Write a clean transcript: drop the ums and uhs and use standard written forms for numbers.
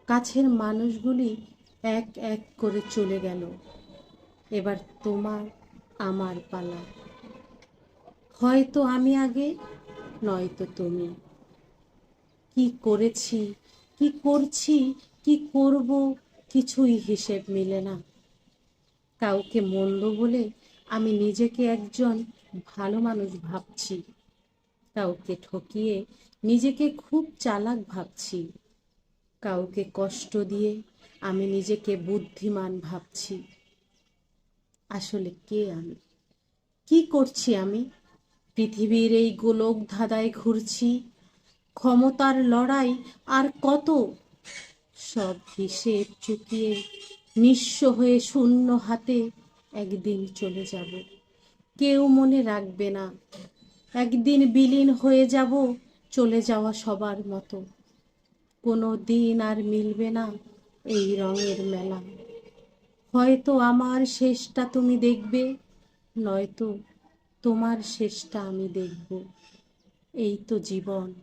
কাছের মানুষগুলি এক এক করে চলে গেল। এবার তোমার আমার পালা। হয়তো আমি আগে, নয়তো তুমি। কি করেছি, কি করছি, কি করব, কিছুই হিসেব মিলে না। কাউকে মন্দ বলে আমি নিজেকে একজন ভালো মানুষ ভাবছি। কাউকে ঠকিয়ে নিজেকে খুব চালাক ভাবছি। কাউকে কষ্ট দিয়ে আমি নিজেকে বুদ্ধিমান ভাবছি। আসলে কে আমি, কি করছি আমি? পৃথিবীর এই গোলক ধাঁধায় ঘুরছি। ক্ষমতার লড়াই আর কত, সব হিসেব চুকিয়ে নিঃস্ব হয়ে শূন্য হাতে একদিন চলে যাব। কেউ মনে রাখবে না, একদিন বিলীন হয়ে যাব চলে যাওয়া সবার মতো। কোনো দিন আর মিলবে না এই রঙের মেলা। হয়তো আমার শেষটা তুমি দেখবে, নয়তো তোমার শেষটা আমি দেখব। এই তো জীবন।